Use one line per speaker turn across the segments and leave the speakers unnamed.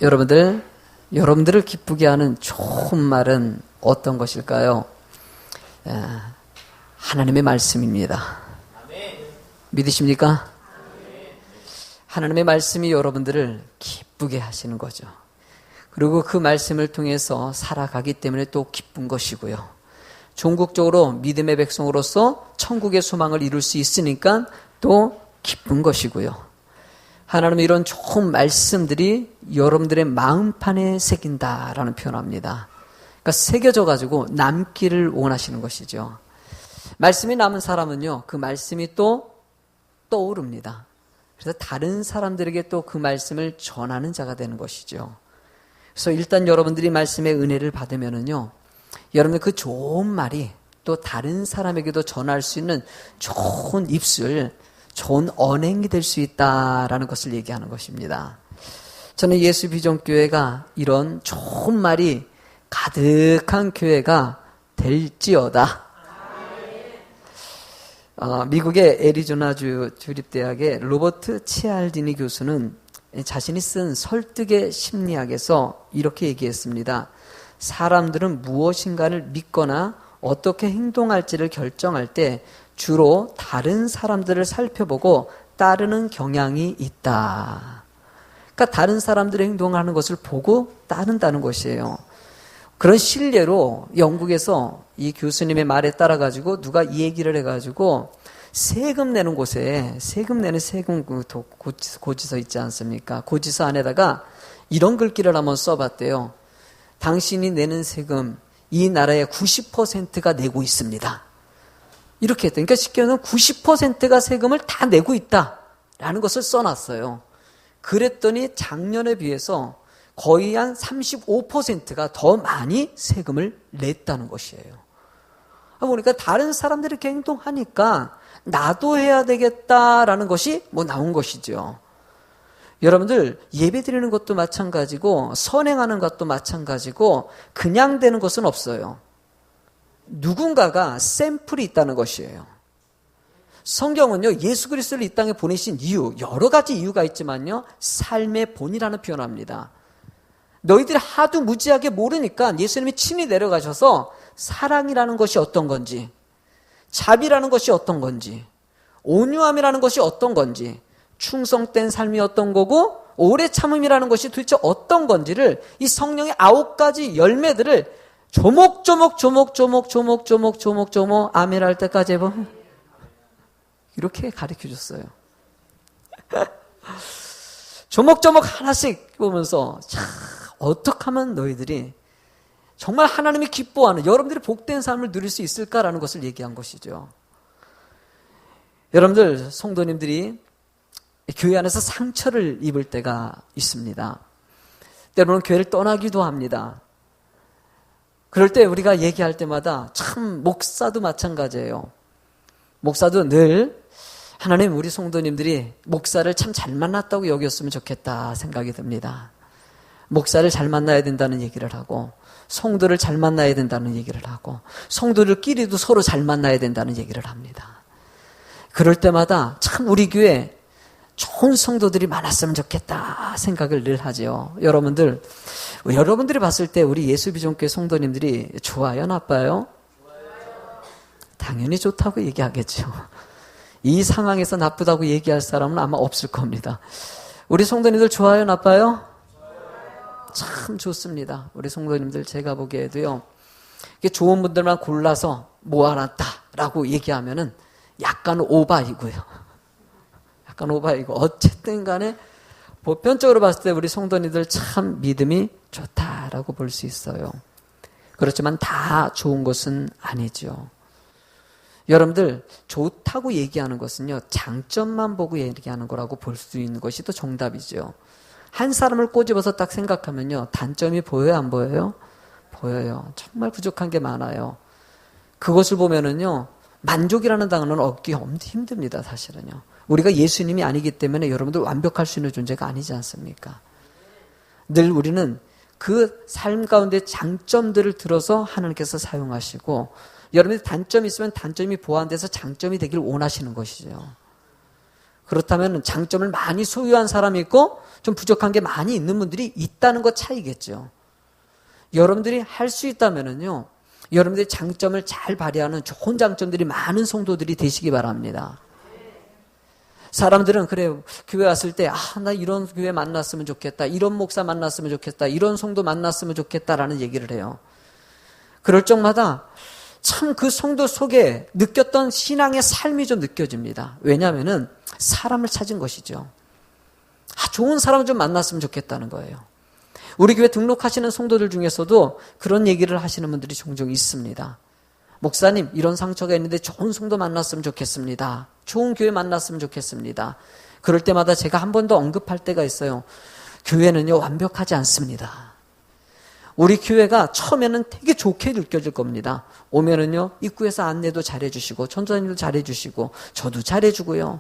여러분들을 기쁘게 하는 좋은 말은 어떤 것일까요? 하나님의 말씀입니다. 믿으십니까? 하나님의 말씀이 여러분들을 기쁘게 하시는 거죠. 그리고 그 말씀을 통해서 살아가기 때문에 또 기쁜 것이고요. 종국적으로 믿음의 백성으로서 천국의 소망을 이룰 수 있으니까 또 기쁜 것이고요. 하나님은 이런 좋은 말씀들이 여러분들의 마음판에 새긴다라는 표현합니다. 그러니까 새겨져 가지고 남기를 원하시는 것이죠. 말씀이 남은 사람은요, 그 말씀이 또 떠오릅니다. 그래서 다른 사람들에게 또 그 말씀을 전하는 자가 되는 것이죠. 그래서 일단 여러분들이 말씀의 은혜를 받으면은요, 여러분들 그 좋은 말이 또 다른 사람에게도 전할 수 있는 좋은 입술, 좋은 언행이 될 수 있다라는 것을 얘기하는 것입니다. 저는 예수 비전교회가 이런 좋은 말이 가득한 교회가 될지어다. 미국의 애리조나주 주립대학의 로버트 치알디니 교수는 자신이 쓴 설득의 심리학에서 이렇게 얘기했습니다. 사람들은 무엇인가를 믿거나 어떻게 행동할지를 결정할 때 주로 다른 사람들을 살펴보고 따르는 경향이 있다. 그러니까 다른 사람들의 행동하는 것을 보고 따른다는 것이에요. 그런 실례로 영국에서 이 교수님의 말에 따라가지고 누가 이 얘기를 해가지고 세금 내는 곳에 세금 고지서 있지 않습니까? 고지서 안에다가 이런 글귀를 한번 써봤대요. 당신이 내는 세금 이 나라의 90%가 내고 있습니다. 이렇게 했더니, 그러니까 쉽게 말하면 90%가 세금을 다 내고 있다라는 것을 써놨어요. 그랬더니 작년에 비해서 거의 한 35%가 더 많이 세금을 냈다는 것이에요. 보니까 다른 사람들이 이렇게 행동하니까 나도 해야 되겠다라는 것이 나온 것이죠. 여러분들 예배 드리는 것도 마찬가지고 선행하는 것도 마찬가지고 그냥 되는 것은 없어요. 누군가가 샘플이 있다는 것이에요. 성경은요, 예수 그리스도를 이 땅에 보내신 이유, 여러 가지 이유가 있지만요, 삶의 본이라는 표현을 합니다. 너희들이 하도 무지하게 모르니까 예수님이 친히 내려가셔서 사랑이라는 것이 어떤 건지, 자비라는 것이 어떤 건지, 온유함이라는 것이 어떤 건지, 충성된 삶이 어떤 거고 오래 참음이라는 것이 도대체 어떤 건지를 이 성령의 9가지 열매들을 조목조목 아멘 할 때까지 해보면 이렇게 가르쳐 줬어요. 조목조목 하나씩 보면서 참 어떻게 하면 너희들이 정말 하나님이 기뻐하는 여러분들이 복된 삶을 누릴 수 있을까라는 것을 얘기한 것이죠. 여러분들 성도님들이 교회 안에서 상처를 입을 때가 있습니다. 때로는 교회를 떠나기도 합니다. 그럴 때 우리가 얘기할 때마다 참 목사도 마찬가지예요. 목사도 늘 하나님 우리 성도님들이 목사를 참 잘 만났다고 여겼으면 좋겠다 생각이 듭니다. 목사를 잘 만나야 된다는 얘기를 하고 성도를 잘 만나야 된다는 얘기를 하고 성도들끼리도 서로 잘 만나야 된다는 얘기를 합니다. 그럴 때마다 참 우리 교회 좋은 성도들이 많았으면 좋겠다 생각을 늘 하죠. 여러분들이 봤을 때 우리 예수비전교회 성도님들이 좋아요, 나빠요? 당연히 좋다고 얘기하겠죠. 이 상황에서 나쁘다고 얘기할 사람은 아마 없을 겁니다. 우리 성도님들 좋아요, 나빠요? 참 좋습니다. 우리 성도님들 제가 보기에도요, 좋은 분들만 골라서 모아놨다라고 얘기하면은 약간 오바이고요. 약간 오바이고 어쨌든 간에 보편적으로 봤을 때 우리 성도님들 참 믿음이 좋다라고 볼 수 있어요. 그렇지만 다 좋은 것은 아니죠. 여러분들 좋다고 얘기하는 것은요, 장점만 보고 얘기하는 거라고 볼 수 있는 것이 또 정답이죠. 한 사람을 꼬집어서 딱 생각하면요, 단점이 보여요, 안 보여요? 보여요. 정말 부족한 게 많아요. 그것을 보면은요, 만족이라는 단어는 얻기 힘듭니다, 사실은요. 우리가 예수님이 아니기 때문에 여러분들 완벽할 수 있는 존재가 아니지 않습니까? 늘 우리는 그 삶 가운데 장점들을 들어서 하나님께서 사용하시고 여러분들 단점이 있으면 단점이 보완돼서 장점이 되길 원하시는 것이죠. 그렇다면 장점을 많이 소유한 사람이 있고 좀 부족한 게 많이 있는 분들이 있다는 것 차이겠죠. 여러분들이 할 수 있다면요, 여러분들의 장점을 잘 발휘하는 좋은 장점들이 많은 성도들이 되시기 바랍니다. 사람들은 그래요. 교회 왔을 때 나 이런 교회 만났으면 좋겠다. 이런 목사 만났으면 좋겠다. 이런 성도 만났으면 좋겠다라는 얘기를 해요. 그럴 적마다 참 그 성도 속에 느꼈던 신앙의 삶이 좀 느껴집니다. 왜냐하면은 사람을 찾은 것이죠. 좋은 사람 좀 만났으면 좋겠다는 거예요. 우리 교회 등록하시는 성도들 중에서도 그런 얘기를 하시는 분들이 종종 있습니다. 목사님, 이런 상처가 있는데 좋은 성도 만났으면 좋겠습니다. 좋은 교회 만났으면 좋겠습니다. 그럴 때마다 제가 한 번 더 언급할 때가 있어요. 교회는요, 완벽하지 않습니다. 우리 교회가 처음에는 되게 좋게 느껴질 겁니다. 오면은요, 입구에서 안내도 잘해주시고, 전도사님도 잘해주시고, 저도 잘해주고요.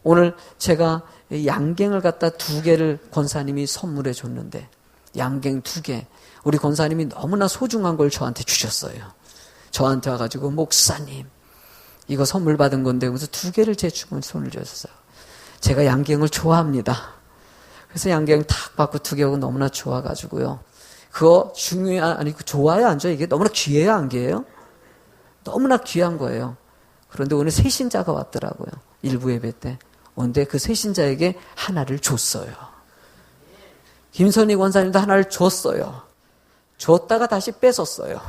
오늘 제가 양갱을 갖다 2개를 권사님이 선물해 줬는데, 양갱 2개. 우리 권사님이 너무나 소중한 걸 저한테 주셨어요. 저한테 와가지고, 목사님, 이거 선물 받은 건데, 그래서 2개를 제주고 손을 줬어요. 제가 양갱을 좋아합니다. 그래서 양갱 탁 받고 2개하고 너무나 좋아가지고요. 그거 좋아요, 안 좋아요? 이게 너무나 귀해요, 안 귀해요? 너무나 귀한 거예요. 그런데 오늘 새신자가 왔더라고요. 일부 예배 때. 근데 그 새신자에게 하나를 줬어요. 김선희 권사님도 하나를 줬어요. 줬다가 다시 뺏었어요.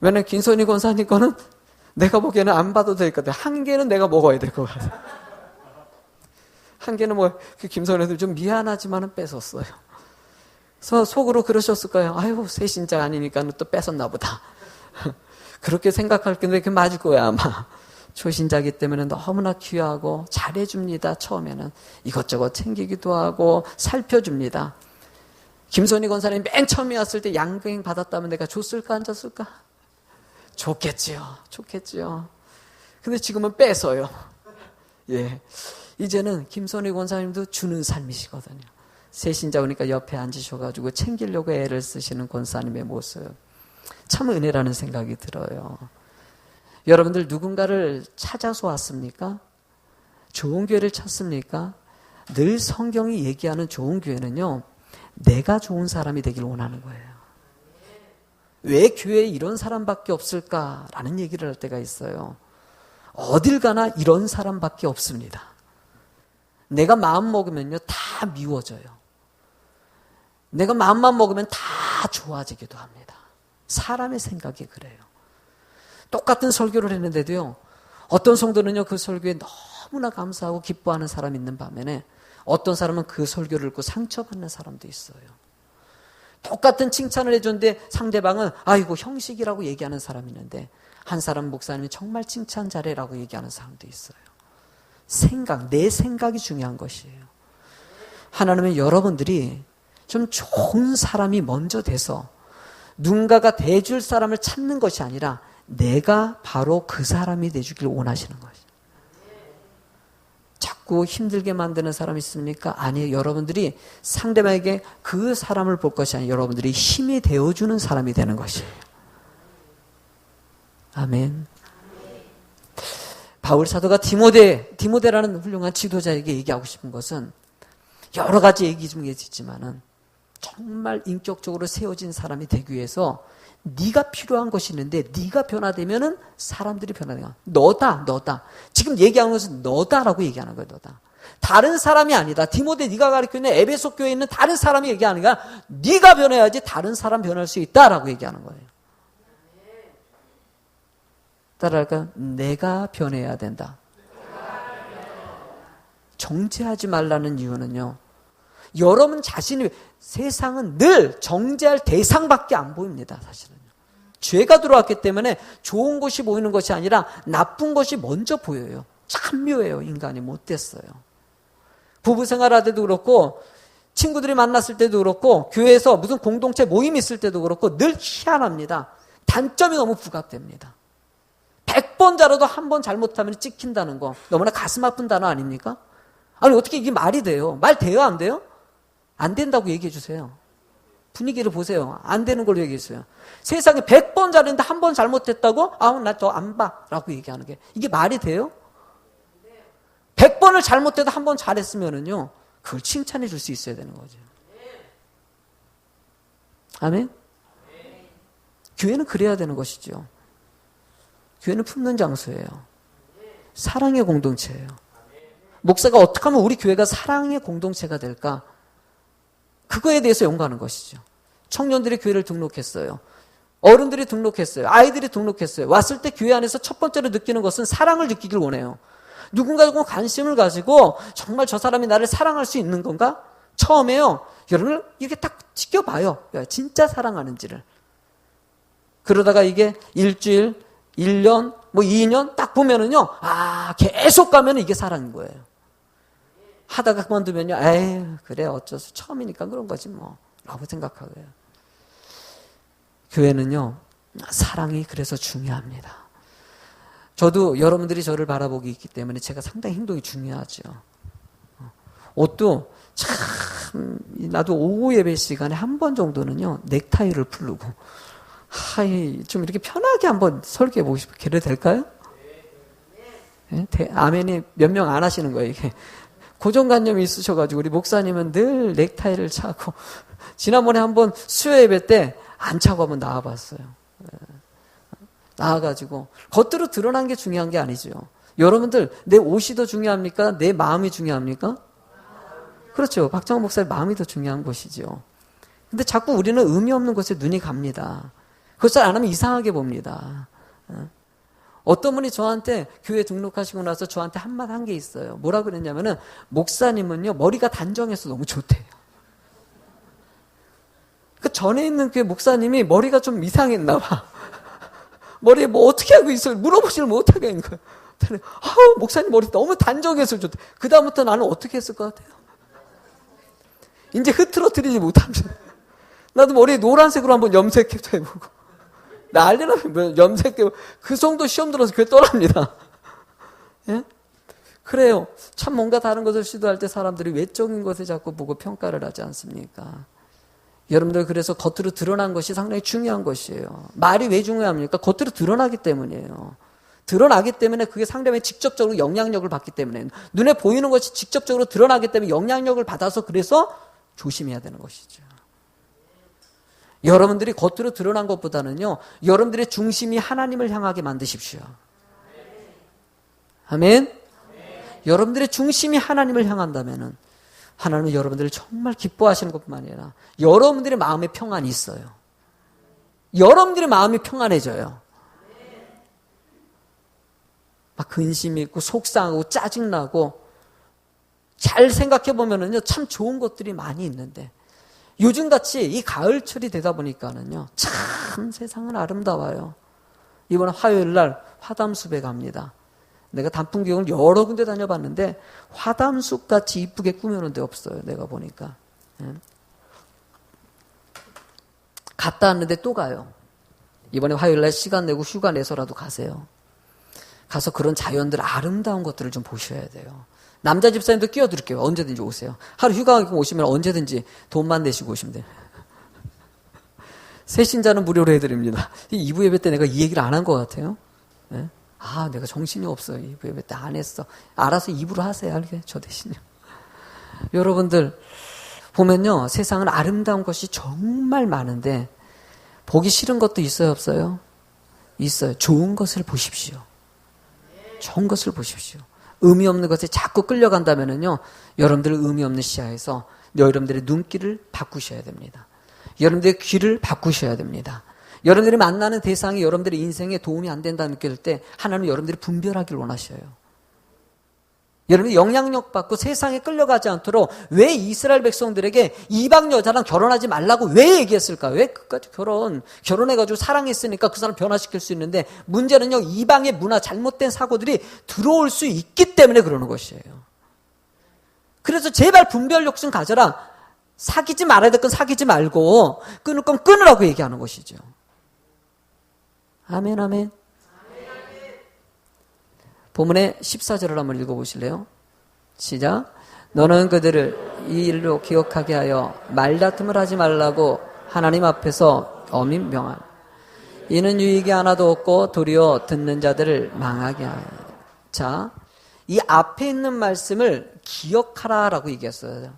왜냐면 김선희 권사님 거는 내가 보기에는 안 봐도 될 것 같아요. 1개는 내가 먹어야 될 것 같아요. 1개는 그 김선희도 좀 미안하지만은 뺏었어요. 그래서 속으로 그러셨을 거예요. 아유, 새신자 아니니까 또 뺏었나 보다. 그렇게 생각할 건데 그게 맞을 거야, 아마. 초신자기 때문에 너무나 귀하고 잘해줍니다. 처음에는 이것저것 챙기기도 하고 살펴줍니다. 김선희 권사님 맨 처음에 왔을 때 양갱 받았다면 내가 줬을까 안 줬을까? 좋겠지요. 근데 지금은 뺏어요. 예. 이제는 김선희 권사님도 주는 삶이시거든요. 새신자 오니까 옆에 앉으셔가지고 챙기려고 애를 쓰시는 권사님의 모습. 참 은혜라는 생각이 들어요. 여러분들 누군가를 찾아서 왔습니까? 좋은 교회를 찾습니까? 늘 성경이 얘기하는 좋은 교회는요, 내가 좋은 사람이 되길 원하는 거예요. 왜 교회에 이런 사람밖에 없을까라는 얘기를 할 때가 있어요. 어딜 가나 이런 사람밖에 없습니다. 내가 마음 먹으면요, 다 미워져요. 내가 마음만 먹으면 다 좋아지기도 합니다. 사람의 생각이 그래요. 똑같은 설교를 했는데도요, 어떤 성도는요, 그 설교에 너무나 감사하고 기뻐하는 사람이 있는 반면에 어떤 사람은 그 설교를 듣고 상처받는 사람도 있어요. 똑같은 칭찬을 해줬는데 상대방은 아이고 형식이라고 얘기하는 사람이 있는데, 한 사람 목사님이 정말 칭찬 잘해라고 얘기하는 사람도 있어요. 내 생각이 중요한 것이에요. 하나님은 여러분들이 좀 좋은 사람이 먼저 돼서 누군가가 대줄 사람을 찾는 것이 아니라 내가 바로 그 사람이 돼주길 원하시는 것이에요. 자꾸 힘들게 만드는 사람이 있습니까? 아니에요. 여러분들이 상대방에게 그 사람을 볼 것이 아니라 여러분들이 힘이 되어주는 사람이 되는 것이에요. 아멘. 바울 사도가 디모데라는 훌륭한 지도자에게 얘기하고 싶은 것은 여러 가지 얘기 중에 있지만은 정말 인격적으로 세워진 사람이 되기 위해서 네가 필요한 것이 있는데 네가 변화되면은 사람들이 변화돼요. 너다. 지금 얘기하는 것은 너다라고 얘기하는 거예요. 너다. 다른 사람이 아니다. 디모데 네가 가르치고 있는 에베소 교회에 있는 다른 사람이 얘기하는 거야. 네가 변해야지 다른 사람 변할 수 있다라고 얘기하는 거예요. 따라할까요? 내가 변해야 된다. 정죄하지 말라는 이유는요, 여러분 자신이 세상은 늘 정죄할 대상밖에 안 보입니다. 사실은요. 죄가 들어왔기 때문에 좋은 것이 보이는 것이 아니라 나쁜 것이 먼저 보여요. 참 묘해요. 인간이 못됐어요. 부부 생활할 때도 그렇고 친구들이 만났을 때도 그렇고 교회에서 무슨 공동체 모임이 있을 때도 그렇고 늘 희한합니다. 단점이 너무 부각됩니다. 100번 잘해도 한 번 잘못하면 찍힌다는 거 너무나 가슴 아픈 단어 아니 어떻게 이게 말이 돼요? 말 돼요? 안 돼요? 안 된다고 얘기해 주세요. 분위기를 보세요. 안 되는 걸로 얘기했어요. 세상에 100번 잘했는데 한 번 잘못했다고? 아우, 나 더 안 봐. 라고 얘기하는 게. 이게 말이 돼요? 100번을 잘못해도 한 번 잘했으면은요, 그걸 칭찬해 줄 수 있어야 되는 거죠. 아멘? 교회는 그래야 되는 것이죠. 교회는 품는 장소예요. 사랑의 공동체예요. 목사가 어떻게 하면 우리 교회가 사랑의 공동체가 될까? 그거에 대해서 연구하는 것이죠. 청년들이 교회를 등록했어요. 어른들이 등록했어요. 아이들이 등록했어요. 왔을 때 교회 안에서 첫 번째로 느끼는 것은 사랑을 느끼길 원해요. 누군가 관심을 가지고 정말 저 사람이 나를 사랑할 수 있는 건가? 처음에요. 여러분 이렇게 딱 지켜봐요. 진짜 사랑하는지를. 그러다가 이게 일주일, 1년, 뭐 2년 딱 보면은요. 아, 계속 가면 이게 사랑인 거예요. 하다가 그만두면요. 에이, 그래 어쩌서 처음이니까 그런 거지 뭐. 라고 생각하고요. 교회는요. 사랑이 그래서 중요합니다. 저도 여러분들이 저를 바라보기 있기 때문에 제가 상당히 행동이 중요하죠. 옷도 참 나도 오후 예배 시간에 한 번 정도는요. 넥타이를 풀르고 좀 이렇게 편하게 한번 설계해 보고 싶어요. 그래도 될까요? 네? 아멘이 몇 명 안 하시는 거예요. 이게 고정관념이 있으셔가지고 우리 목사님은 늘 넥타이를 차고 지난번에 한번 수요 예배 때 안 차고 한번 나와봤어요. 나와가지고 겉으로 드러난 게 중요한 게 아니죠. 여러분들 내 옷이 더 중요합니까? 내 마음이 중요합니까? 그렇죠. 박정원 목사의 마음이 더 중요한 것이죠. 근데 자꾸 우리는 의미 없는 것에 눈이 갑니다. 그것을 안 하면 이상하게 봅니다. 어떤 분이 저한테 교회 등록하시고 나서 저한테 한마디 한 게 있어요. 뭐라 그랬냐면은 목사님은요 머리가 단정해서 너무 좋대요. 그 전에 있는 교회 목사님이 머리가 좀 이상했나 봐. 머리에 뭐 어떻게 하고 있어요? 물어보지를 못하게 하는 거예요. 아우 목사님 머리 너무 단정해서 좋대. 그 다음부터 나는 어떻게 했을 것 같아요? 이제 흐트러뜨리지 못합니다. 나도 머리에 노란색으로 한번 염색해도 해보고 난리나면 염색해 그 정도 시험 들어서 교회 떠납니다. 예? 그래요. 참 뭔가 다른 것을 시도할 때 사람들이 외적인 것에 자꾸 보고 평가를 하지 않습니까? 여러분들 그래서 겉으로 드러난 것이 상당히 중요한 것이에요. 말이 왜 중요합니까? 겉으로 드러나기 때문이에요. 드러나기 때문에 그게 상대방이 직접적으로 영향력을 받기 때문에 눈에 보이는 것이 직접적으로 드러나기 때문에 영향력을 받아서 그래서 조심해야 되는 것이죠. 여러분들이 겉으로 드러난 것보다는요. 여러분들의 중심이 하나님을 향하게 만드십시오. 아멘? 여러분들의 중심이 하나님을 향한다면은 하나님은 여러분들을 정말 기뻐하시는 것뿐만 아니라 여러분들의 마음에 평안이 있어요. 여러분들의 마음이 평안해져요. 막 근심이 있고 속상하고 짜증나고 잘 생각해 보면은요 참 좋은 것들이 많이 있는데 요즘같이 이 가을철이 되다 보니까는요 참 세상은 아름다워요. 이번 화요일 날 화담숲에 갑니다. 내가 단풍교육을 여러 군데 다녀봤는데 화담숲같이 이쁘게 꾸며놓은 데 없어요. 내가 보니까. 갔다 왔는데 또 가요. 이번에 화요일 날 시간 내고 휴가 내서라도 가세요. 가서 그런 자연들 아름다운 것들을 좀 보셔야 돼요. 남자 집사님도 끼워드릴게요. 언제든지 오세요. 하루 휴가 오시면 언제든지 돈만 내시고 오시면 돼요. 새신자는 무료로 해드립니다. 2부 예배 때 내가 이 얘기를 안 한 것 같아요. 네? 아, 내가 정신이 없어요. 2부 예배 때 안 했어. 알아서 2부로 하세요. 알게 저 대신요. 여러분들 보면요. 세상은 아름다운 것이 정말 많은데 보기 싫은 것도 있어요, 없어요? 있어요. 좋은 것을 보십시오. 좋은 것을 보십시오. 의미 없는 것에 자꾸 끌려간다면은요, 여러분들의 의미 없는 시야에서 여러분들의 눈길을 바꾸셔야 됩니다. 여러분들의 귀를 바꾸셔야 됩니다. 여러분들이 만나는 대상이 여러분들의 인생에 도움이 안 된다는 느낄 때 하나님은 여러분들이 분별하기를 원하셔요. 여러분이 영향력 받고 세상에 끌려가지 않도록 왜 이스라엘 백성들에게 이방 여자랑 결혼하지 말라고 왜 얘기했을까? 왜 끝까지 결혼해가지고 사랑했으니까 그 사람 변화시킬 수 있는데 문제는요 이방의 문화 잘못된 사고들이 들어올 수 있기 때문에 그러는 것이에요. 그래서 제발 분별력 좀 가져라. 사귀지 말아야 될 건 사귀지 말고 끊을 건 끊으라고 얘기하는 것이죠. 아멘 아멘. 본문의 14절을 한번 읽어보실래요? 시작. 너는 그들을 이 일로 기억하게 하여 말다툼을 하지 말라고 하나님 앞에서 엄히 명하라. 이는 유익이 하나도 없고 도리어 듣는 자들을 망하게 하라. 자, 이 앞에 있는 말씀을 기억하라라고 얘기했어요.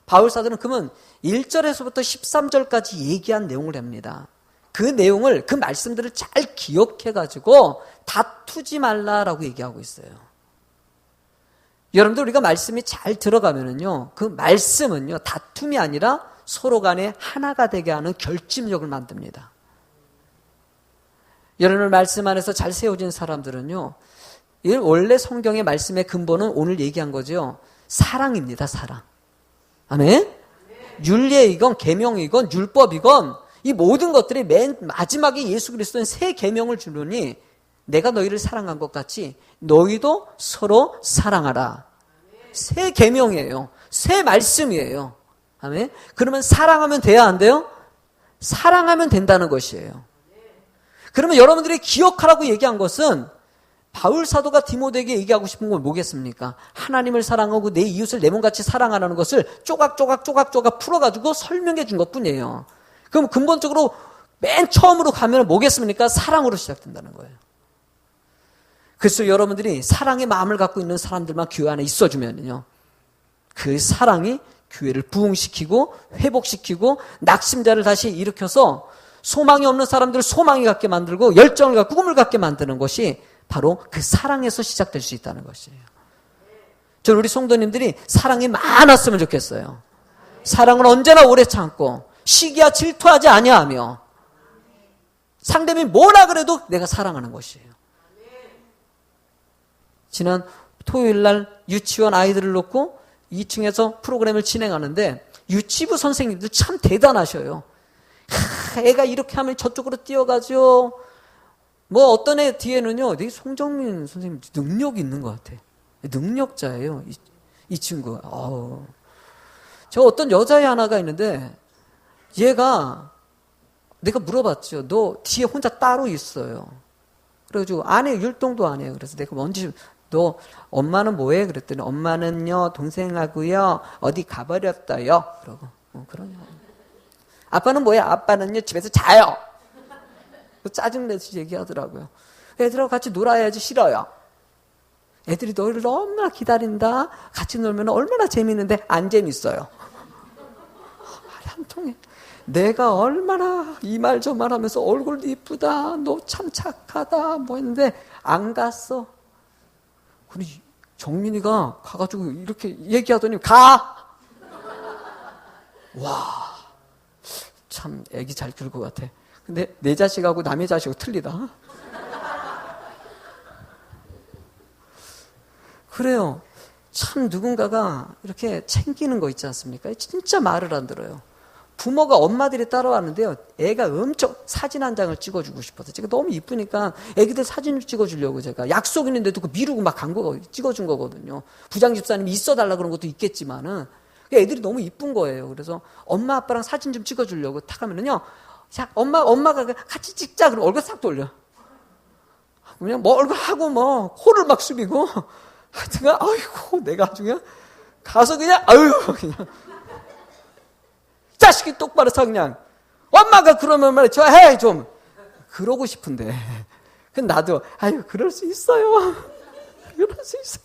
바울 사도는 그러면 1절에서부터 13절까지 얘기한 내용을 합니다. 그 내용을, 그 말씀들을 잘 기억해가지고 다투지 말라라고 얘기하고 있어요. 여러분들 우리가 말씀이 잘 들어가면은요, 그 말씀은요, 다툼이 아니라 서로 간에 하나가 되게 하는 결집력을 만듭니다. 여러분 말씀 안에서 잘 세워진 사람들은요, 원래 성경의 말씀의 근본은 오늘 얘기한 거죠. 사랑입니다, 사랑. 아멘? 율례이건 계명이건 율법이건 이 모든 것들이 맨 마지막에 예수 그리스도는 새 계명을 주노니 내가 너희를 사랑한 것 같이 너희도 서로 사랑하라. 새 계명이에요. 새 말씀이에요. 아멘? 그러면 사랑하면 돼야 안 돼요? 사랑하면 된다는 것이에요. 그러면 여러분들이 기억하라고 얘기한 것은 바울 사도가 디모데에게 얘기하고 싶은 건 뭐겠습니까? 하나님을 사랑하고 내 이웃을 내 몸같이 사랑하라는 것을 쪼각쪼각 풀어가지고 설명해 준 것뿐이에요. 그럼 근본적으로 맨 처음으로 가면 뭐겠습니까? 사랑으로 시작된다는 거예요. 그래서 여러분들이 사랑의 마음을 갖고 있는 사람들만 교회 안에 있어주면요, 그 사랑이 교회를 부흥시키고 회복시키고 낙심자를 다시 일으켜서 소망이 없는 사람들을 소망이 갖게 만들고 열정을 갖고 꿈을 갖게 만드는 것이 바로 그 사랑에서 시작될 수 있다는 것이에요. 저는 우리 성도님들이 사랑이 많았으면 좋겠어요. 사랑은 언제나 오래 참고 시기와 질투하지 아니하며 상대방이 뭐라 그래도 내가 사랑하는 것이에요. 지난 토요일 날 유치원 아이들을 놓고 2층에서 프로그램을 진행하는데 유치부 선생님들 참 대단하셔요. 애가 이렇게 하면 저쪽으로 뛰어가죠. 뭐 어떤 애 뒤에는요, 되게 송정민 선생님 능력이 있는 것 같아. 능력자예요, 이 친구가. 저 어떤 여자애 하나가 있는데 얘가 내가 물어봤죠. 너 뒤에 혼자 따로 있어요. 그래가지고 안 해요. 율동도 안 해요. 그래서 내가 뭔지, 너 엄마는 뭐해? 그랬더니 엄마는요, 동생하고요 어디 가버렸어요. 그러고 그러냐. 아빠는 뭐야? 아빠는요 집에서 자요. 짜증내서 얘기하더라고요. 애들하고 같이 놀아야지. 싫어요. 애들이 너희를 너무나 기다린다. 같이 놀면 얼마나 재밌는데 안 재밌어요. 말이 안 통해. 내가 얼마나 이 말 저 말 하면서 얼굴도 이쁘다, 너 참 착하다 뭐 했는데 안 갔어. 그러니 정민이가 가가지고 이렇게 얘기하더니 가! 와, 참 애기 잘 키울 것 같아. 근데 내 자식하고 남의 자식하고 틀리다. 그래요. 참 누군가가 이렇게 챙기는 거 있지 않습니까? 진짜 말을 안 들어요. 부모가 엄마들이 따라왔는데요, 애가 엄청 사진 한 장을 찍어주고 싶어서 제가 너무 이쁘니까 애기들 사진을 찍어주려고 제가 약속 있는데도 그 미루고 막 간 거 찍어준 거거든요. 부장 집사님이 있어달라 그런 것도 있겠지만은 애들이 너무 이쁜 거예요. 그래서 엄마 아빠랑 사진 좀 찍어주려고 탁 하면은요, 자 엄마가 같이 찍자 그러면 얼굴 싹 돌려. 그냥 뭐 얼굴 하고 뭐 코를 막 숙이고 하여튼 아이고 내가 아주 그냥 가서 그냥 그냥 자식이 똑바로 서 그냥 엄마가 그러면 말이죠. 해 좀 그러고 싶은데 근데 나도 그럴 수 있어요. 그럴 수 있어.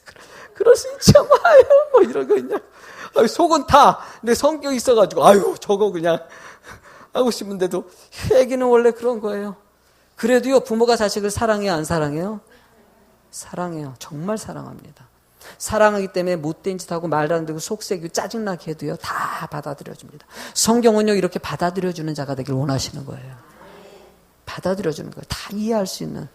그럴 수 있죠. 뭐 이런 거 그냥 속은 다 내 성격이 있어가지고 저거 그냥 하고 싶은데도 애기는 원래 그런 거예요. 그래도요 부모가 자식을 사랑해요 안 사랑해요? 사랑해요. 정말 사랑합니다. 사랑하기 때문에 못된 짓 하고 말도 안 되고 속색이고 짜증나게 해도요 다 받아들여줍니다. 성경은요 이렇게 받아들여주는 자가 되길 원하시는 거예요. 받아들여주는 거예요. 다 이해할 수 있는,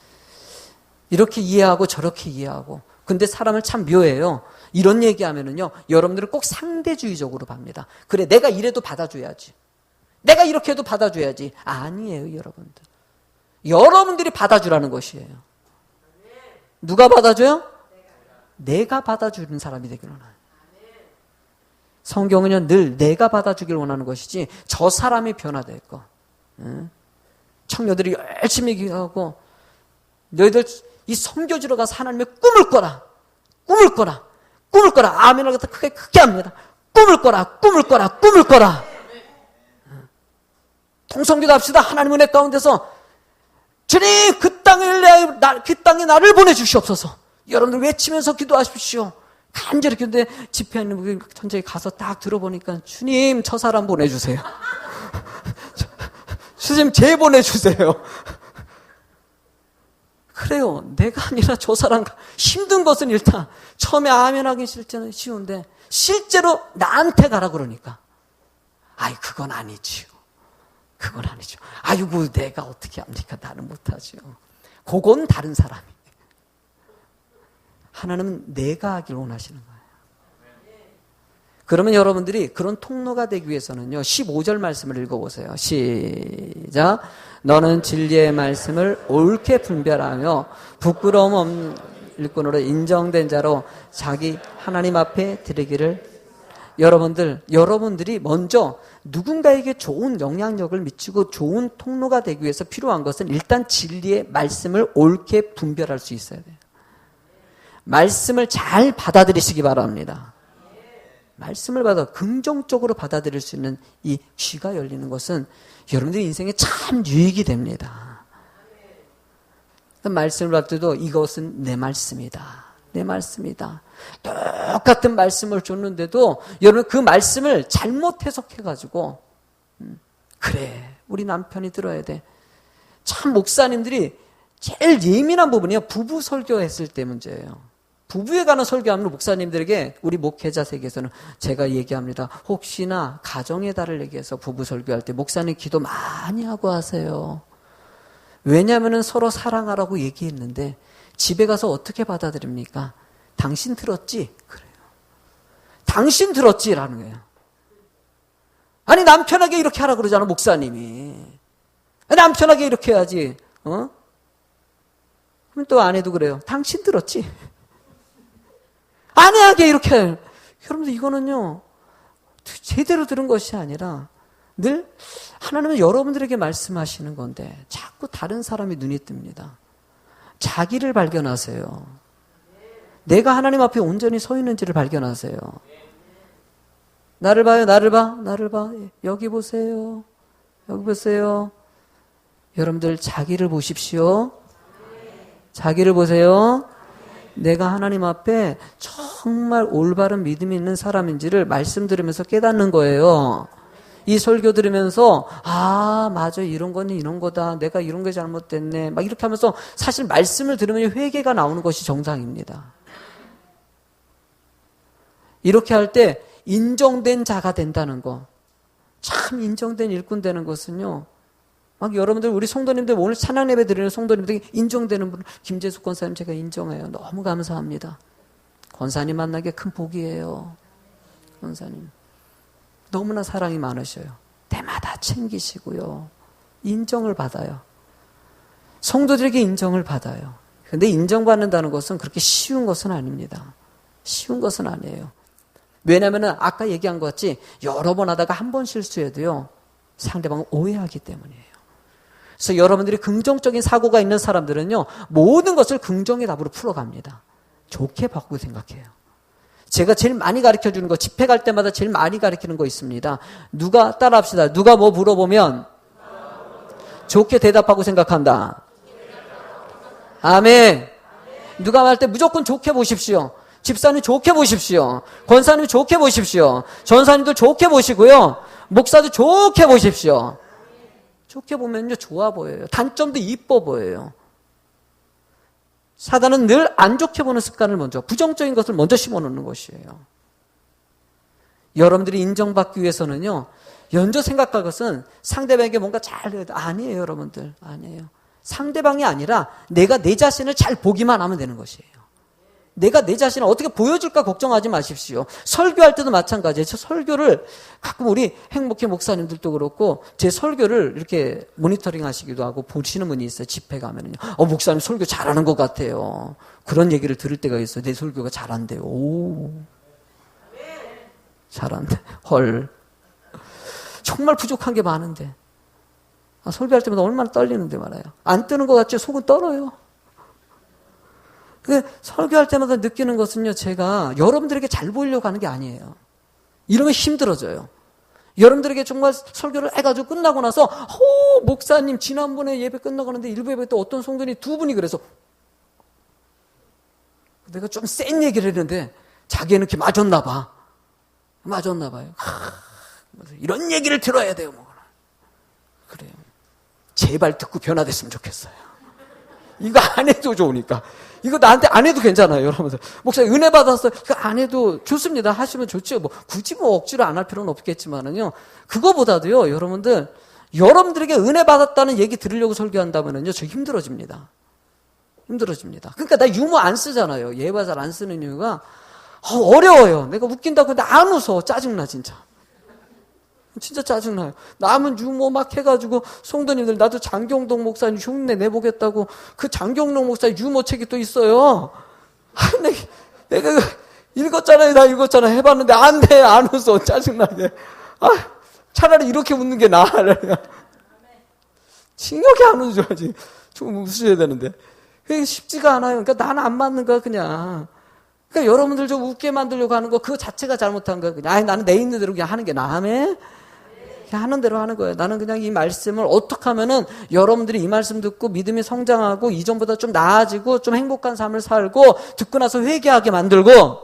이렇게 이해하고 저렇게 이해하고. 근데 사람을 참 묘해요. 이런 얘기하면은요 여러분들은 꼭 상대주의적으로 봅니다. 그래 내가 이래도 받아줘야지, 내가 이렇게 해도 받아줘야지. 아니에요. 여러분들, 여러분들이 받아주라는 것이에요. 누가 받아줘요? 내가 받아주는 사람이 되길 원해요. 성경은요 늘 내가 받아주길 원하는 것이지 저 사람이 변화될 거. 청년들이 열심히 기도하고 너희들 이 섬겨주러 가서 하나님의 꿈을 꿔라. 꿈을 꿔라. 꿈을 꿔라. 아멘을 갖다 크게 합니다. 꿈을 꿔라. 꿈을 꿔라. 꿈을 꿔라. 통성기도 합시다. 하나님 은혜 가운데서 주님 그 땅에 나를 보내주시옵소서. 여러분들 외치면서 기도하십시오. 간절히 기도해. 집회하는 현장에 가서 딱 들어보니까 주님 저 사람 보내주세요. 주님 쟤 보내주세요. 그래요. 내가 아니라 저 사람. 힘든 것은 일단 처음에 아멘 하기 실제는 쉬운데 실제로 나한테 가라 그러니까 아이 그건 아니지요. 그건 아니죠. 아이고 내가 어떻게 합니까? 나는 못하죠. 그건 다른 사람이. 하나님은 내가 하길 원하시는 거예요. 그러면 여러분들이 그런 통로가 되기 위해서는요. 15절 말씀을 읽어보세요. 시작. 너는 진리의 말씀을 옳게 분별하며 부끄러움 없는 일꾼으로 인정된 자로 자기 하나님 앞에 드리기를. 여러분들이 먼저 누군가에게 좋은 영향력을 미치고 좋은 통로가 되기 위해서 필요한 것은 일단 진리의 말씀을 옳게 분별할 수 있어야 돼요. 말씀을 잘 받아들이시기 바랍니다. 말씀을 받아 긍정적으로 받아들일 수 있는 이 귀가 열리는 것은 여러분들 인생에 참 유익이 됩니다. 말씀을 받을 때도 이것은 내 말씀이다. 내 말씀이다. 똑같은 말씀을 줬는데도 여러분 그 말씀을 잘못 해석해가지고 그래 우리 남편이 들어야 돼. 참 목사님들이 제일 예민한 부분이요. 부부 설교했을 때 문제예요. 부부에 관한 설교하면 목사님들에게 우리 목회자 세계에서는 제가 얘기합니다. 혹시나 가정의 달을 얘기해서 부부 설교할 때 목사님 기도 많이 하고 하세요. 왜냐하면 서로 사랑하라고 얘기했는데 집에 가서 어떻게 받아들입니까? 당신 들었지? 그래요. 당신 들었지? 라는 거예요. 아니 남편에게 이렇게 하라 그러잖아 목사님이. 남편에게 이렇게 해야지. 그럼 또 아내도 그래요. 당신 들었지? 아내에게 이렇게 해요. 여러분들 이거는요. 제대로 들은 것이 아니라 늘 하나님은 여러분들에게 말씀하시는 건데 자꾸 다른 사람이 눈이 뜹니다. 자기를 발견하세요. 내가 하나님 앞에 온전히 서 있는지를 발견하세요. 나를 봐요. 나를 봐. 여기 보세요. 여기 보세요. 여러분들 자기를 보십시오. 자기를 보세요. 내가 하나님 앞에 정말 올바른 믿음이 있는 사람인지를 말씀 들으면서 깨닫는 거예요. 이 설교 들으면서 아 맞아 이런 거는 이런 거다. 내가 이런 게 잘못됐네. 막 이렇게 하면서 사실 말씀을 들으면 회개가 나오는 것이 정상입니다. 이렇게 할 때 인정된 자가 된다는 거. 참 인정된 일꾼 되는 것은요. 막 여러분들 우리 성도님들 오늘 찬양 예배 드리는 성도님들이 인정되는 분 김재숙 권사님 제가 인정해요. 너무 감사합니다. 권사님 만나기 큰 복이에요. 권사님 너무나 사랑이 많으셔요. 때마다 챙기시고요. 인정을 받아요. 성도들에게 인정을 받아요. 근데 인정받는다는 것은 그렇게 쉬운 것은 아닙니다. 쉬운 것은 아니에요. 왜냐하면 아까 얘기한 것 같이 여러 번 하다가 한 번 실수해도요. 상대방은 오해하기 때문이에요. 그래서 여러분들이 긍정적인 사고가 있는 사람들은요. 모든 것을 긍정의 답으로 풀어갑니다. 좋게 바꾸고 생각해요. 제가 제일 많이 가르쳐주는 거 집회 갈 때마다 제일 많이 가르치는 거 있습니다. 누가 따라합시다. 누가 뭐 물어보면 좋게 대답하고 생각한다. 아멘. 누가 말 때 무조건 좋게 보십시오. 집사님 좋게 보십시오. 권사님 좋게 보십시오. 전사님도 좋게 보시고요. 목사도 좋게 보십시오. 좋게 보면요 좋아 보여요. 단점도 이뻐 보여요. 사단은 늘 안 좋게 보는 습관을 먼저 부정적인 것을 먼저 심어놓는 것이에요. 여러분들이 인정받기 위해서는요. 먼저 생각할 것은 상대방에게 뭔가 잘 해야 돼. 아니에요 여러분들. 아니에요. 상대방이 아니라 내가 내 자신을 잘 보기만 하면 되는 것이에요. 내가 내 자신을 어떻게 보여줄까 걱정하지 마십시오. 설교할 때도 마찬가지예요. 저 설교를 가끔 우리 행복회 목사님들도 그렇고 제 설교를 이렇게 모니터링 하시기도 하고 보시는 분이 있어요. 집회 가면은요. 목사님 설교 잘하는 것 같아요. 그런 얘기를 들을 때가 있어요. 내 설교가 잘한대요. 오, 잘한대. 헐. 정말 부족한 게 많은데. 설교할 때마다 얼마나 떨리는데 말아요. 안 뜨는 것 같죠? 속은 떨어요. 설교할 때마다 느끼는 것은요, 제가 여러분들에게 잘 보이려고 하는 게 아니에요. 이러면 힘들어져요. 여러분들에게 정말 설교를 해가지고 끝나고 나서 목사님 지난번에 예배 끝나고 나는데 일부 예배 때 어떤 성도님 두 분이 그래서 내가 좀 센 얘기를 했는데 자기는 이렇게 맞았나 봐요. 이런 얘기를 들어야 돼요. 뭐. 그래요. 제발 듣고 변화됐으면 좋겠어요. 이거 안 해도 좋으니까. 이거 나한테 안 해도 괜찮아요. 여러분들. 목사님 은혜 받았어요. 이거 안 해도 좋습니다. 하시면 좋죠. 뭐 굳이 뭐 억지로 안 할 필요는 없겠지만은요. 그거보다도요. 여러분들에게 은혜 받았다는 얘기 들으려고 설교한다면은요. 저 힘들어집니다. 그러니까 나 유머 안 쓰잖아요. 예화 잘 안 쓰는 이유가 어려워요. 내가 웃긴다고 근데 안 웃어. 짜증나 진짜 짜증나요. 남은 유머 막 해가지고 성도님들 나도 장경동 목사님 흉내 내보겠다고 그 장경동 목사 유머 책이 또 있어요. 내가 읽었잖아요. 나 읽었잖아. 해봤는데 안 돼. 안 웃어. 짜증나게. 차라리 이렇게 웃는 게 나아. 징역이 안 웃어야지. 좀 웃으셔야 되는데. 그게 쉽지가 않아요. 그러니까 나는 안 맞는 거야 그냥. 그러니까 여러분들 좀 웃게 만들려고 하는 거 그거 자체가 잘못한 거야. 그냥 나는 내 있는 대로 그냥 하는 게 나음에 그냥 하는 대로 하는 거예요. 나는 그냥 이 말씀을 어떻게 하면은 여러분들이 이 말씀 듣고 믿음이 성장하고 이전보다 좀 나아지고 좀 행복한 삶을 살고 듣고 나서 회개하게 만들고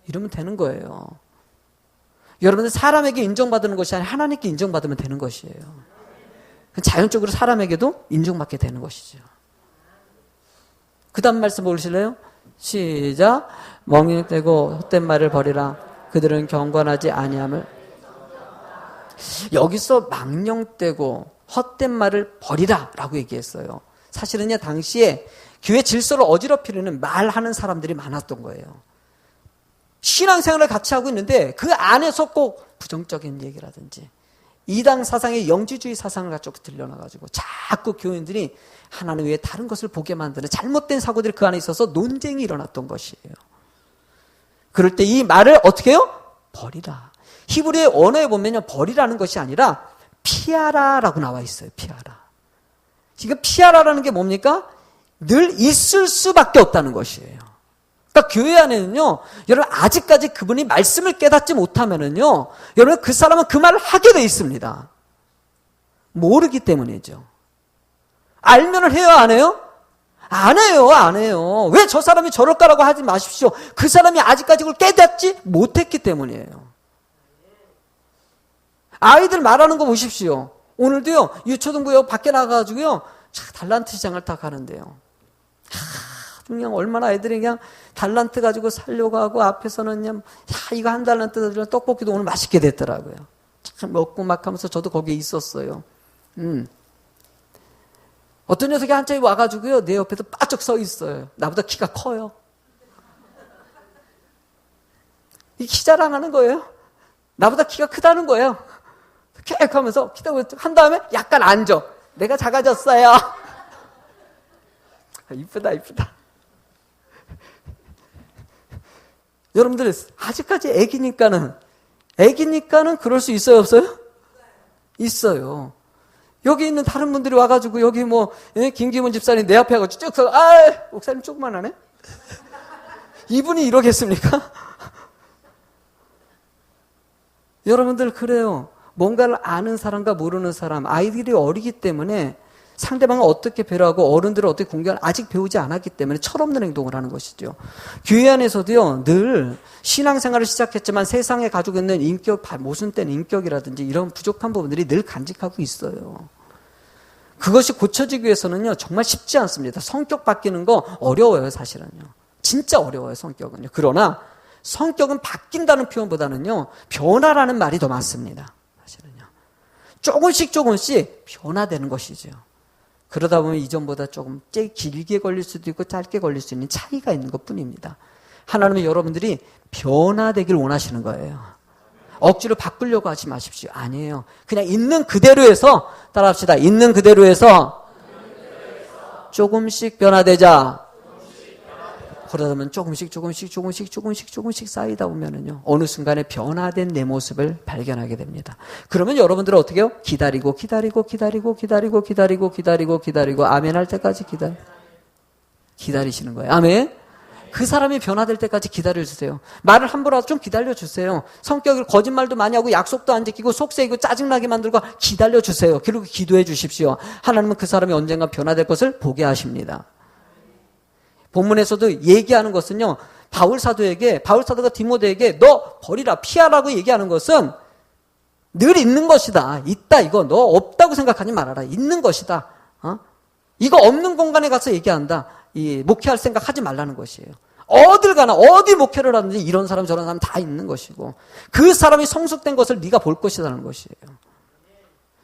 이러면 되는 거예요. 여러분들 사람에게 인정받는 것이 아니라 하나님께 인정받으면 되는 것이에요. 자연적으로 사람에게도 인정받게 되는 것이죠. 그 다음 말씀 보실래요? 시작. 멍에 떼고 헛된 말을 버리라. 그들은 경건하지 아니함을. 여기서 망령되고 헛된 말을 버리라 라고 얘기했어요. 사실은요 당시에 교회 질서를 어지럽히려는 말하는 사람들이 많았던 거예요. 신앙생활을 같이 하고 있는데 그 안에서 꼭 부정적인 얘기라든지 이당 사상의 영지주의 사상을 가지고 들려놔가지고 자꾸 교인들이 하나님 외에 다른 것을 보게 만드는 잘못된 사고들이 그 안에 있어서 논쟁이 일어났던 것이에요. 그럴 때 이 말을 어떻게 해요? 버리라. 히브리의 언어에 보면요 버리라는 것이 아니라 피하라라고 나와 있어요. 피하라. 지금 피하라라는 게 뭡니까? 늘 있을 수밖에 없다는 것이에요. 그러니까 교회 안에는요 여러분 아직까지 그분이 말씀을 깨닫지 못하면은요 여러분 그 사람은 그 말을 하게 돼 있습니다. 모르기 때문이죠. 알면은 해요 안 해요? 안 해요. 왜 저 사람이 저럴까라고 하지 마십시오. 그 사람이 아직까지 그걸 깨닫지 못했기 때문이에요. 아이들 말하는 거 보십시오. 오늘도요 유초등부 밖에 나가가지고요 달란트 시장을 딱 가는데요. 그냥 얼마나 애들이 그냥 달란트 가지고 살려고 하고 앞에서는 그냥 이거 한 달란트 들면 떡볶이도 오늘 맛있게 됐더라고요. 참 먹고 막 하면서 저도 거기에 있었어요. 어떤 녀석이 한짝이 와가지고요 내 옆에서 바짝 서 있어요. 나보다 키가 커요. 이 키 자랑하는 거예요. 나보다 키가 크다는 거예요. 캬 하면서 키다고 한 다음에 약간 앉아. 내가 작아졌어요. 이쁘다. 여러분들 아직까지 애기니까는 그럴 수 있어요 없어요? 있어요. 여기 있는 다른 분들이 와가지고 여기 뭐 김기문 집사님 내 앞에 와가지고 쭉 서서 목사님 조금만 하네? 이분이 이러겠습니까? 여러분들 그래요. 뭔가를 아는 사람과 모르는 사람, 아이들이 어리기 때문에 상대방을 어떻게 배려하고 어른들을 어떻게 공경하는 아직 배우지 않았기 때문에 철없는 행동을 하는 것이죠. 교회 안에서도요 늘 신앙생활을 시작했지만 세상에 가지고 있는 인격, 모순된 인격이라든지 이런 부족한 부분들이 늘 간직하고 있어요. 그것이 고쳐지기 위해서는요 정말 쉽지 않습니다. 성격 바뀌는 거 어려워요. 사실은요. 진짜 어려워요. 성격은요. 그러나 성격은 바뀐다는 표현보다는요 변화라는 말이 더 맞습니다. 사실은요. 조금씩 변화되는 것이죠. 그러다 보면 이전보다 조금 길게 걸릴 수도 있고 짧게 걸릴 수 있는 차이가 있는 것뿐입니다. 하나님은 여러분들이 변화되길 원하시는 거예요. 억지로 바꾸려고 하지 마십시오. 아니에요. 그냥 있는 그대로에서 따라합시다. 있는 그대로에서 조금씩 변화되자. 그러다 보면 조금씩 쌓이다 보면은요 어느 순간에 변화된 내 모습을 발견하게 됩니다. 그러면 여러분들은 어떻게 해요? 기다리고 아멘 할 때까지 기다리시는 거예요. 아멘. 그 사람이 변화될 때까지 기다려주세요. 말을 함부로 하고 좀 기다려주세요. 성격을 거짓말도 많이 하고 약속도 안 지키고 속세이고 짜증나게 만들고 기다려주세요. 그리고 기도해 주십시오. 하나님은 그 사람이 언젠가 변화될 것을 보게 하십니다. 본문에서도 얘기하는 것은요, 바울 사도가 디모데에게 너 버리라, 피하라고 얘기하는 것은 늘 있는 것이다. 있다, 이거 너 없다고 생각하지 말아라. 있는 것이다. 이거 없는 공간에 가서 얘기한다. 목회할 생각 하지 말라는 것이에요. 어딜 가나 어디 목회를 하든지 이런 사람 저런 사람 다 있는 것이고 그 사람이 성숙된 것을 네가 볼 것이라는 것이에요.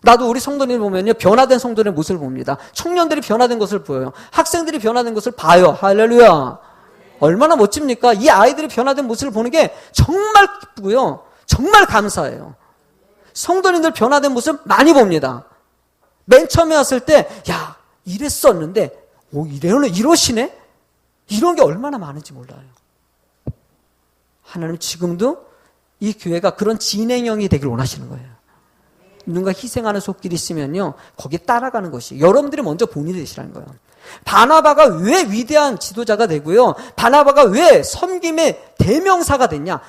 나도 우리 성도들 보면요, 변화된 성도들의 모습을 봅니다. 청년들이 변화된 것을 보여요. 학생들이 변화된 것을 봐요. 할렐루야. 얼마나 멋집니까? 이 아이들이 변화된 모습을 보는 게 정말 기쁘고요, 정말 감사해요. 성도님들 변화된 모습 많이 봅니다. 맨 처음에 왔을 때 야, 이랬었는데 이러시네? 이런 게 얼마나 많은지 몰라요. 하나님 지금도 이 교회가 그런 진행형이 되길 원하시는 거예요. 누군가 희생하는 손길이 있으면요, 거기에 따라가는 것이 여러분들이 먼저 본이 되시라는 거예요. 바나바가 왜 위대한 지도자가 되고요, 바나바가 왜 섬김의 대명사가 됐냐?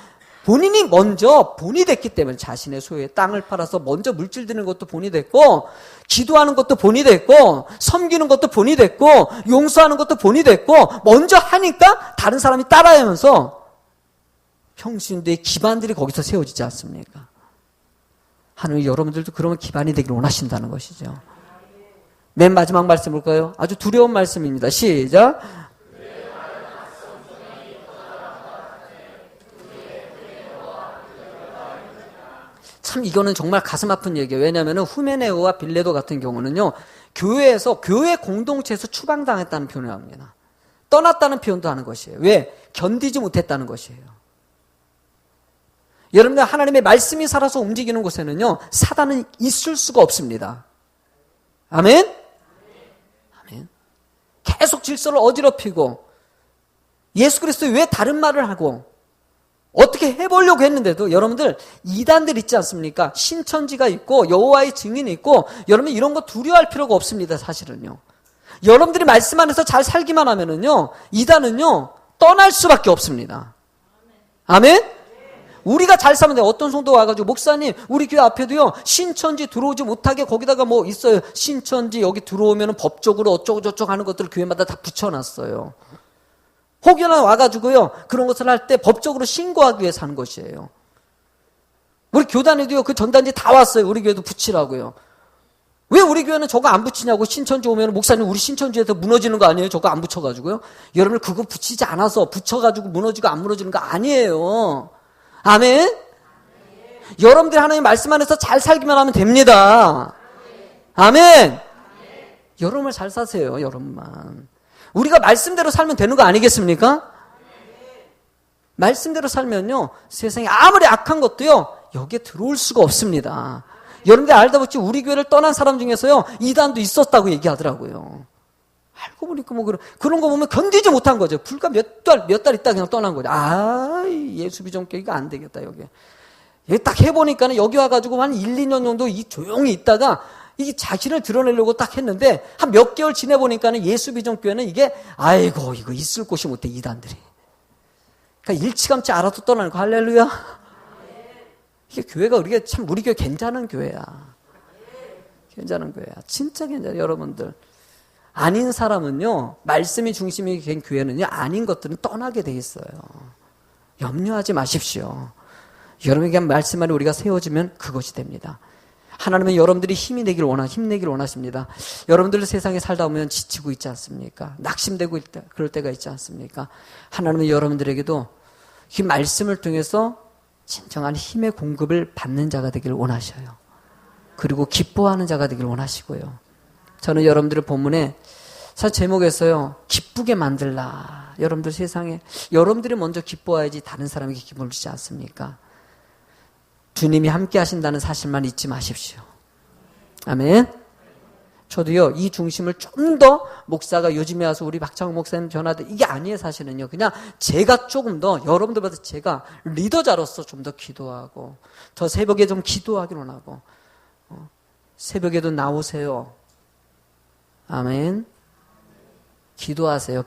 본인이 먼저 본이 됐기 때문에 자신의 소유의 땅을 팔아서 먼저 물질 드는 것도 본이 됐고, 기도하는 것도 본이 됐고, 섬기는 것도 본이 됐고, 용서하는 것도 본이 됐고, 먼저 하니까 다른 사람이 따라하면서 평신도의 기반들이 거기서 세워지지 않습니까? 하나님, 여러분들도 그러면 기반이 되기를 원하신다는 것이죠. 맨 마지막 말씀 볼까요? 아주 두려운 말씀입니다. 시작. 참 이거는 정말 가슴 아픈 얘기예요. 왜냐하면 후메네오와 빌레도 같은 경우는요, 교회에서, 교회 공동체에서 추방당했다는 표현을 합니다. 떠났다는 표현도 하는 것이에요. 왜? 견디지 못했다는 것이에요. 여러분들, 하나님의 말씀이 살아서 움직이는 곳에는요, 사단은 있을 수가 없습니다. 아멘? 아멘. 계속 질서를 어지럽히고 예수 그리스도에 왜 다른 말을 하고 어떻게 해보려고 했는데도, 여러분들 이단들 있지 않습니까? 신천지가 있고 여호와의 증인이 있고, 여러분 이런 거 두려워할 필요가 없습니다. 사실은요, 여러분들이 말씀 안에서 잘 살기만 하면은요, 이단은요 떠날 수밖에 없습니다. 아멘? 우리가 잘 살면 돼요. 어떤 성도 와가지고, 목사님 우리 교회 앞에도요 신천지 들어오지 못하게 거기다가 뭐 있어요. 신천지 여기 들어오면 법적으로 어쩌고 저쩌고 하는 것들을 교회마다 다 붙여놨어요. 혹여나 와가지고요 그런 것을 할 때 법적으로 신고하기 위해서 하는 것이에요. 우리 교단에도요 그 전단지 다 왔어요. 우리 교회도 붙이라고요. 왜 우리 교회는 저거 안 붙이냐고. 신천지 오면 목사님 우리 신천지에서 무너지는 거 아니에요? 저거 안 붙여가지고요. 여러분 그거 붙이지 않아서 붙여가지고 무너지고 안 무너지는 거 아니에요. 아멘? 여러분들이 하나님 말씀 안에서 잘 살기만 하면 됩니다. 아멘? 여러분을 잘 사세요. 여러분만. 우리가 말씀대로 살면 되는 거 아니겠습니까? 말씀대로 살면요 세상에 아무리 악한 것도요 여기에 들어올 수가 없습니다. 여러분들 알다 보지 우리 교회를 떠난 사람 중에서요 이단도 있었다고 얘기하더라고요. 알고 보니까 뭐 그런 거 보면 견디지 못한 거죠. 불과 몇 달 있다 그냥 떠난 거죠. 아, 예수비전교회 이거 안 되겠다. 여기 딱 해보니까는 여기 와가지고 한 1, 2년 정도 조용히 있다가 이게 자신을 드러내려고 딱 했는데 한 몇 개월 지내보니까는 예수비전교회는 이게 아이고 이거 있을 곳이 못돼 이단들이. 그러니까 일치감치 알아서 떠나는 거. 할렐루야. 이게 교회가 우리 교회 괜찮은 교회야. 괜찮은 교회야. 진짜 괜찮아요. 여러분들. 아닌 사람은요, 말씀이 중심이 된 교회는요, 아닌 것들은 떠나게 돼 있어요. 염려하지 마십시오. 여러분에게 말씀 안에 우리가 세워지면 그것이 됩니다. 하나님은 여러분들이 힘내길 원하십니다. 여러분들 세상에 살다 보면 지치고 있지 않습니까? 낙심되고 있다, 그럴 때가 있지 않습니까? 하나님은 여러분들에게도 이 말씀을 통해서 진정한 힘의 공급을 받는 자가 되기를 원하셔요. 그리고 기뻐하는 자가 되기를 원하시고요. 저는 여러분들의 본문에 사실 제목에서요, 기쁘게 만들라. 여러분들 세상에 여러분들이 먼저 기뻐해야지 다른 사람에게 기쁨을 주지 않습니까? 주님이 함께 하신다는 사실만 잊지 마십시오. 아멘. 저도요 이 중심을 좀 더, 목사가 요즘에 와서 우리 박창호 목사님 전화도 이게 아니에요. 사실은요 그냥 제가 조금 더 여러분들보다 제가 리더자로서 좀 더 기도하고, 더 새벽에 좀 기도하기를 원하고, 새벽에도 나오세요. 아멘. 기도하세요.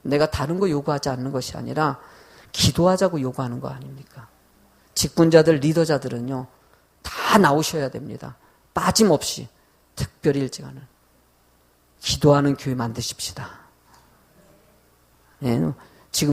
내가 다른 거 요구하지 않는 것이 아니라 기도하자고 요구하는 거 아닙니까? 직분자들, 리더자들은요, 다 나오셔야 됩니다. 빠짐없이, 특별히 일찍 하는. 기도하는 교회 만드십시다. 예, 지금